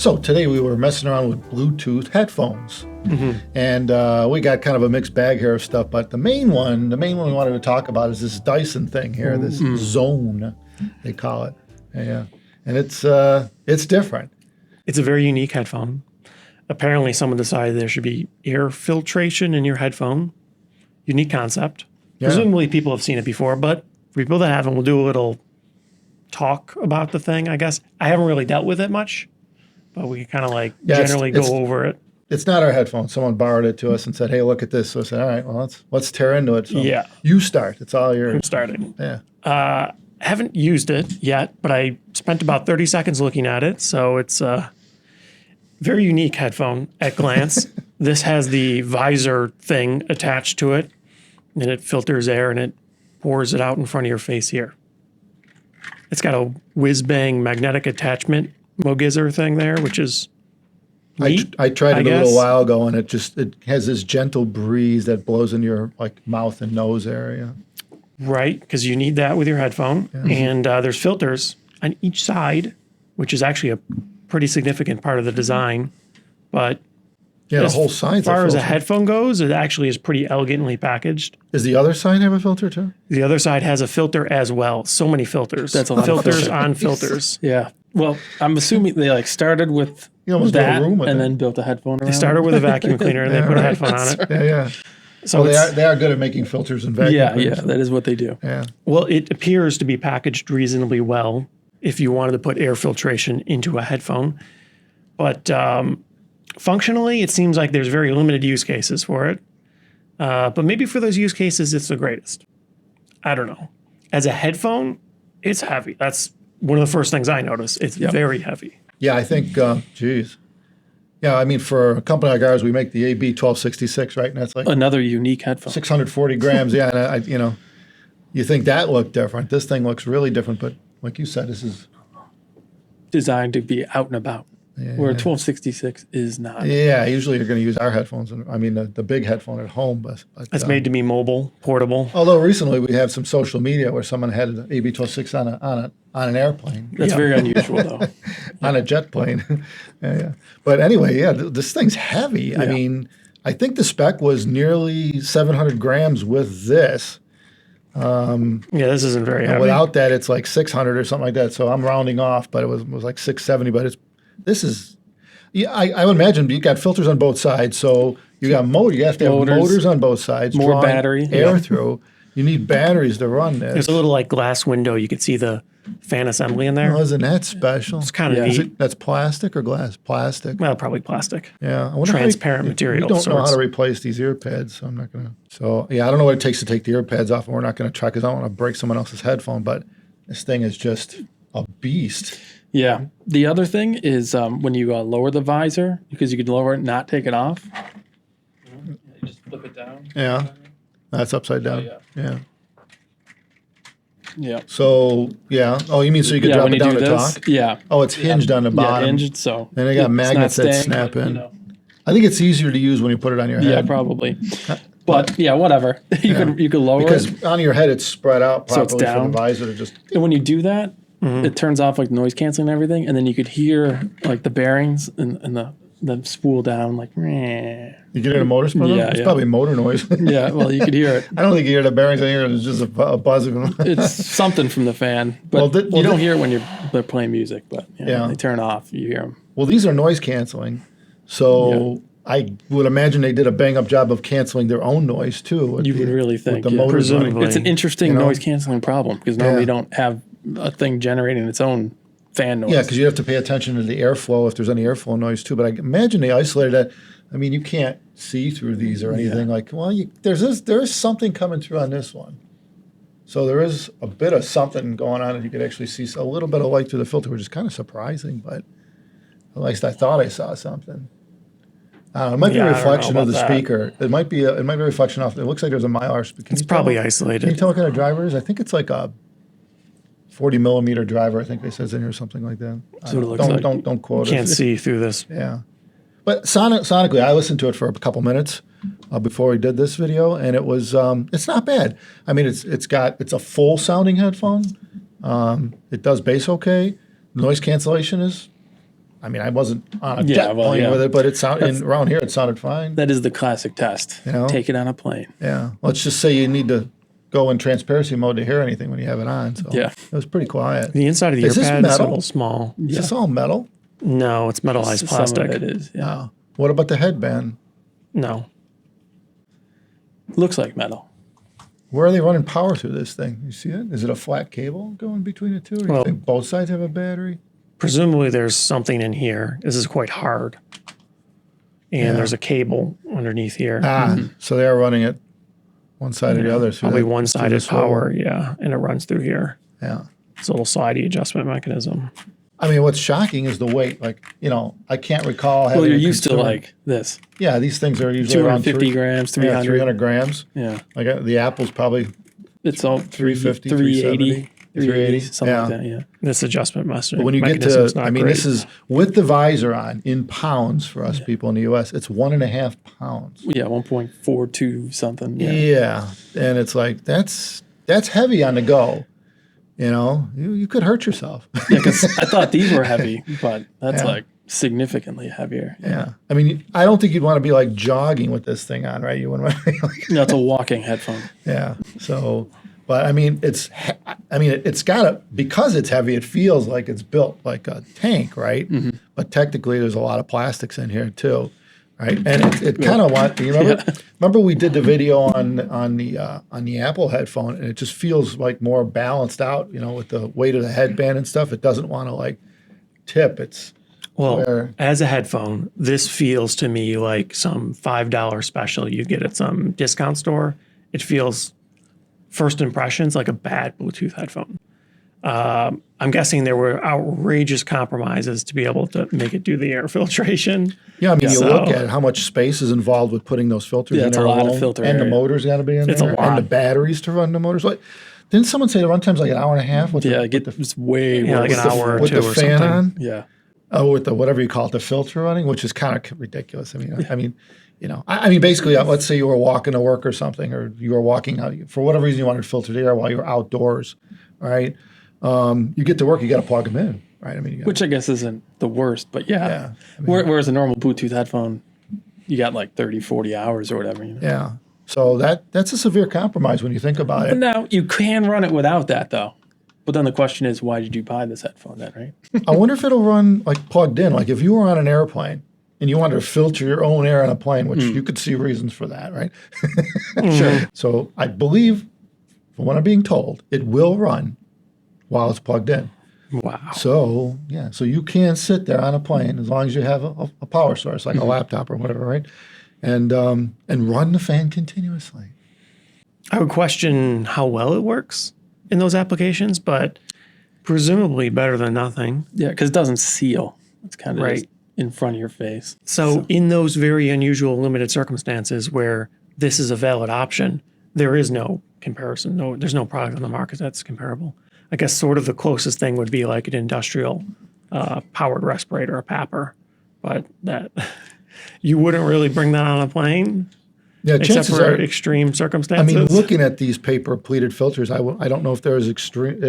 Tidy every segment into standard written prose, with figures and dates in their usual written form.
So today we were messing around with Bluetooth headphones, and we got kind of a mixed bag here of stuff. But the main one we wanted to talk about is this Dyson thing here, this Zone, they call it. Yeah, and it's different. It's a very unique headphone. Apparently, someone decided there should be air filtration in your headphone. Unique concept. Yeah. Presumably, people have seen it before, but for people that haven't, we'll do a little talk about the thing, I guess. I haven't really dealt with it much, but we kind of generally go over it. It's not our headphone. Someone borrowed it to us and said, "Hey, look at this." So I said, "All right, well, let's tear into it." So Yeah. you start. It's all yours. I'm starting. Yeah. Haven't used it yet, but I spent about 30 seconds looking at it. So it's a very unique headphone at glance. This has the visor thing attached to it, and it filters air and it pours it out in front of your face here. It's got a whiz-bang magnetic attachment Mogizer thing there, which is neat, I tried it a little while ago, and it has this gentle breeze that blows in your mouth and nose area. Right, because you need that with your headphone. Yeah. And there's filters on each side, which is actually a pretty significant part of the design. But yeah, the whole side's as far as a headphone goes, it actually is pretty elegantly packaged. Does the other side have a filter too? The other side has a filter as well. So many filters. That's a lot of filters on filters. Yeah. Well, I'm assuming they started with that and then built a headphone around. They started with a vacuum cleaner and they put a headphone on it. Yeah. So they are good at making filters and vacuum cleaners. Yeah, that is what they do. Yeah. Well, it appears to be packaged reasonably well if you wanted to put air filtration into a headphone. But functionally, it seems like there's very limited use cases for it. But maybe for those use cases, it's the greatest. I don't know. As a headphone, it's heavy. That's one of the first things I noticed. It's very heavy. Yeah, I think, yeah, I mean, for a company like ours, we make the AB 1266, right? And that's like another unique headphone. 640 grams. Yeah, and you think that looked different. This thing looks really different, but like you said, this is designed to be out and about. Yeah. Where a 1266 is not. Yeah, usually you're going to use our headphones. I mean, the big headphone at home. But it's made to be mobile, portable. Although recently we have some social media where someone had an AB 126 on an airplane. That's very unusual, though. On a jet plane. Yeah. But anyway, this thing's heavy. Yeah. I mean, I think the spec was nearly 700 grams with this. This isn't very heavy. Without that, it's like 600 or something like that. So I'm rounding off, but it was like 670. But this is, I would imagine you got filters on both sides. So you got motor. You have to have motors on both sides. More battery. Air through. You need batteries to run this. There's a little glass window. You could see the fan assembly in there. Oh, isn't that special? It's kind of neat. That's plastic or glass? Plastic. Well, probably plastic. Yeah. Transparent material. We don't know how to replace these ear pads, so I'm not going to. So, yeah, I don't know what it takes to take the ear pads off, and we're not going to try because I don't want to break someone else's headphone, but this thing is just a beast. Yeah. The other thing is when you lower the visor, because you can lower it and not take it off. You just flip it down. Yeah. That's upside down. Oh, yeah. Yeah. So, yeah. Oh, you mean so you could drop it down to talk? Yeah. Oh, it's hinged on the bottom. Yeah, hinged, so. And they got magnets that snap in. I think it's easier to use when you put it on your head. Yeah, probably. But, yeah, whatever. You could lower because it. Because on your head, it's spread out properly so it's down. for the visor to just. And when you do that, it turns off noise canceling and everything, and then you could hear the bearings and the spool down meh. You can hear the motor spin? Yeah, it's probably motor noise. Yeah, well, you could hear it. I don't think you hear the bearings. I hear it's just a buzz of them. It's something from the fan, but you don't hear it when they're playing music. But when they turn off, you hear them. Well, these are noise canceling, so I would imagine they did a bang up job of canceling their own noise too. You would really think. The motors running. It's an interesting noise canceling problem because normally you don't have a thing generating its own fan noise. Yeah, because you have to pay attention to the airflow if there's any airflow noise too. But I imagine they isolated that. I mean, you can't see through these or anything. There is something coming through on this one. So there is a bit of something going on, and you could actually see a little bit of light through the filter, which is kind of surprising. But at least I thought I saw something. I don't know. It might be a reflection of the speaker. It might be a reflection off. It looks like there's a Mylar speaker. It's probably isolated. Can you tell what kind of driver it is? I think it's like a 40 millimeter driver, I think they says in here, something like that. So it looks don't quote it. Can't see through this. Yeah. But sonically, I listened to it for a couple minutes before we did this video, and it was it's not bad. I mean, it's a full sounding headphone. It does bass okay. Noise cancellation is I mean, I wasn't on a jet plane with it, but it sounded around here. It sounded fine. That is the classic test. You know? Take it on a plane. Yeah. Let's just say you need to go in transparency mode to hear anything when you have it on. So Yeah. it was pretty quiet. The inside of the Is this earpad is a metal? little small. Is this all metal? No, it's metallized Some plastic. of it is. Yeah. What about the headband? No. Looks like metal. Where are they running power through this thing? You see it? Is it a flat cable going between the two? Or do you think both sides have a battery? Presumably there's something in here. This is quite hard. And there's a cable underneath here. So they are running it one side or the other. Through Probably that- one through sided this hole. power, and it runs through here. Yeah. It's a little slidey adjustment mechanism. I mean, what's shocking is the weight. Like, I can't recall having Well, you're a used to consumer- like this. Yeah, these things are usually around 250 grams, 300. 300 grams. Yeah. Like the Apple's probably It's all 350, 380, 380, something like that. Yeah. This adjustment mechanism. But when you get mechanism's to, not I mean, great. this is with the visor on in pounds for us people in the U.S. It's 1.5 pounds. Yeah. 1.42 something. Yeah. Yeah, and it's like that's heavy on the go. You could hurt yourself. Yeah. Because I thought these were heavy, but that's Yeah. like significantly heavier. Yeah, I mean, I don't think you'd want to be like jogging with this thing on, right? You wouldn't want to be like, No, it's a walking headphone. yeah. So, but I mean, it's got to, because it's heavy. It feels like it's built like a tank, right? Mm-hmm. But technically, there's a lot of plastics in here too, right? And it kind of you remember we did the video on the Apple headphone, and it just feels like more balanced out, with the weight of the headband and stuff. It doesn't want to like tip. Well, as a headphone, this feels to me like some $5 special you get at some discount store. It feels, first impressions, like a bad Bluetooth headphone. I'm guessing there were outrageous compromises to be able to make it do the air filtration. Yeah, I mean, you So- look at how much space is involved with putting those filters in it's a there lot of alone, filter and the area. motor's got to be in It's a there, lot. and the batteries to run the motors. Like, didn't someone say the runtime's like an hour and a half? With Yeah. the, It's way Yeah, like worse. an hour or with two the or fan something. on. Yeah. Oh, with the whatever you call it, the filter running, which is kind of ridiculous. I mean, basically, let's say you were walking to work or something, or you were walking out for whatever reason you wanted to filter the air while you were outdoors, right? You get to work, you got to plug them in, right? I mean, Which I guess isn't the worst, but yeah. Yeah, I mean- Whereas a normal Bluetooth headphone, you got like 30, 40 hours or whatever. yeah. So that's a severe compromise when you think about But it. now you can run it without that though. But then the question is, why did you buy this headphone then, right? I wonder if it'll run like plugged in. Like if you were on an airplane and you wanted to filter your own air on a plane, which you could see reasons for that, right? Sure. So I believe, from what I'm being told, it will run while it's plugged in. Wow. So yeah, so you can sit there on a plane as long as you have a power source, like a laptop or whatever, right? And run the fan continuously. I would question how well it works in those applications, but presumably better than nothing. Yeah, because it doesn't seal. It's kind of Right. just in front of your face. So in those very unusual limited circumstances where this is a valid option, there is no comparison. There's no product on the market that's comparable. I guess sort of the closest thing would be like an industrial powered respirator, a PAPR, but that you wouldn't really bring that on a plane Yeah, except chances for are. extreme I circumstances. mean, looking at these paper pleated filters, I don't know if there's extreme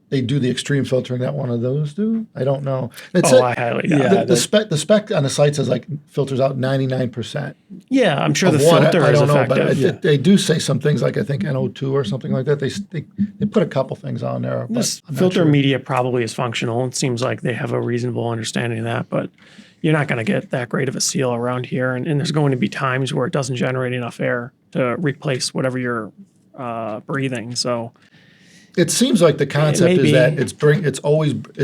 they do the extreme filtering that one of those do. I don't know. It's I highly doubt Yeah. it. the spec on the site says like filters out 99%. Yeah, I'm sure the of what, filter I is don't know, effective. but they do say some things like I think NO2 or something like that. They put a couple things on there. But This I'm not filter sure. media probably is functional. It seems like they have a reasonable understanding of that, but you're not going to get that great of a seal around here. And there's going to be times where it doesn't generate enough air to replace whatever you're breathing. So It seems like the concept Maybe. is that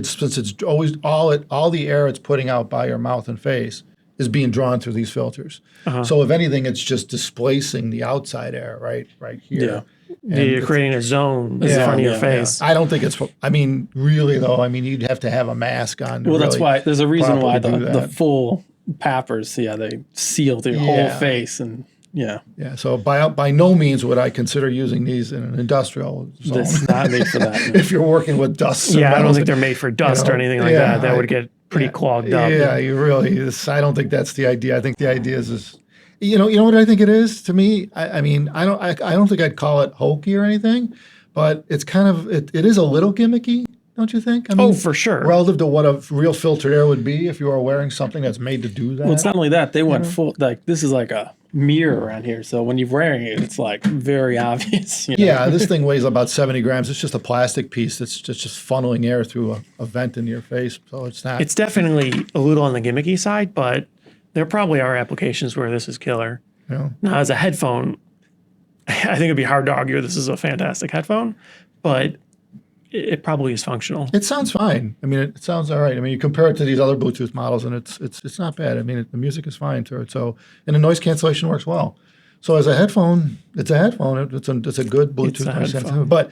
since it's always all the air it's putting out by your mouth and face is being drawn through these filters. So if anything, it's just displacing the outside air right here. And you're it's- creating a zone in front of your face. I don't think it's. I mean, really though. I mean, you'd have to have a mask on. To Well, that's really why there's a reason why properly do the that. full PAPRs, they seal your whole Yeah. face. And yeah, Yeah. So by no means would I consider using these in an industrial zone. it's not made for that. if you're working with dust. Yeah, I don't metals. think they're made for dust or anything like yeah, that. That would get pretty clogged up. Yeah, you really. I don't think that's the idea. I think the idea is you know what I think it is to me. I mean, I don't think I'd call it hokey or anything, but it's kind of it is a little gimmicky. don't you think? I mean, Oh, for sure. relative to what a real filtered air would be if you were wearing something that's made to do that. Well, it's not only that, they went full, like, this is like a mirror around here. So when you're wearing it, it's like very obvious. You know? Yeah, this thing weighs about 70 grams. It's just a plastic piece that's just funneling air through a vent in your face. So it's not. It's definitely a little on the gimmicky side, but there probably are applications where this is killer. Yeah. Now, as a headphone, I think it'd be hard to argue this is a fantastic headphone, but it probably is functional. It sounds fine. I mean, it sounds all right. I mean, you compare it to these other Bluetooth models, and it's not bad. I mean, the music is fine to it. So, and the noise cancellation works well. So, as a headphone, it's a headphone. It's a good Bluetooth noise cancellation. But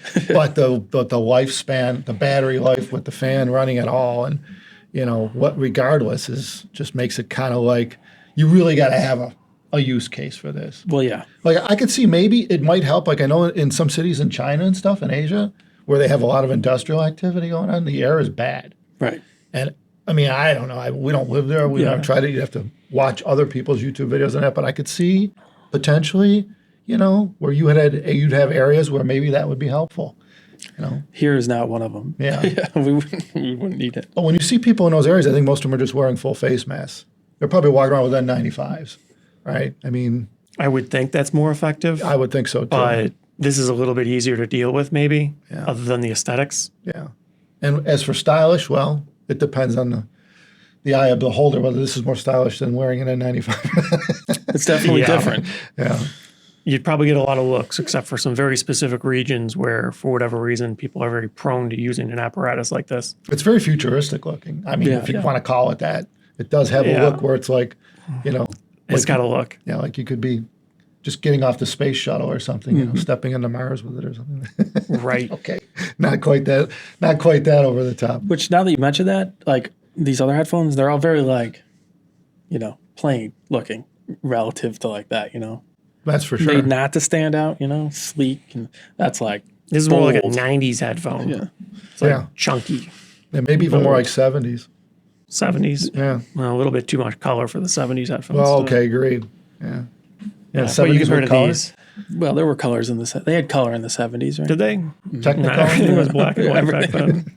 the lifespan, the battery life with the fan running at all, and what regardless is just makes it kind of like you really got to have a use case for this. Well, yeah. Like I could see maybe it might help. Like I know in some cities in China and stuff in Asia, where they have a lot of industrial activity going on, the air is bad. Right. And I mean, I don't know. We don't live there. We haven't tried it. You have to watch other people's YouTube videos on that. But I could see potentially, where you'd have areas where maybe that would be helpful. Here is not one of them. Yeah. we wouldn't need it. But when you see people in those areas, I think most of them are just wearing full face masks. They're probably walking around with N95s, right? I mean, I would think that's more effective, I would think so too. but this is a little bit easier to deal with, maybe, other than the aesthetics. Yeah. And as for stylish, well, it depends on the eye of the holder, whether this is more stylish than wearing an N95. It's definitely different. Yeah. You'd probably get a lot of looks, except for some very specific regions where, for whatever reason, people are very prone to using an apparatus like this. It's very futuristic looking. I mean, if you want to call it that, it does have a look where it's like, It's got a look. Yeah, like you could be just getting off the space shuttle or something, stepping into Mars with it or something. Right. Okay. Not quite that over the top. Which now that you mention that, like these other headphones, they're all very like, plain looking relative to like that, That's for sure. Made not to stand out, sleek. And that's like, This is more like a bold. 90s headphone. Yeah. It's like Yeah. chunky. And maybe even more like 70s. 70s. Yeah. Well, a little bit too much color for the 70s headphones. Well, okay, agreed. Yeah. Yeah, But you 70s compare with to color. these. well, there were colors in they had color in the 70s, right? Did they? Technicolor. Not everything was black and white back then.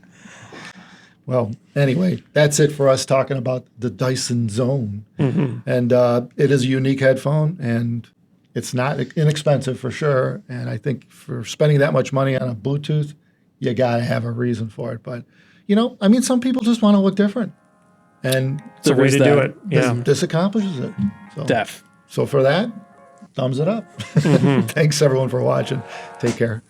Well, anyway, that's it for us talking about the Dyson Zone. And it is a unique headphone, and it's not inexpensive for sure. And I think for spending that much money on a Bluetooth, you got to have a reason for it. But, I mean, some people just want to look different. And It's a way to do it. Yeah. this accomplishes it. So, Def. so for that, thumbs it up. Thanks, everyone, for watching. Take care.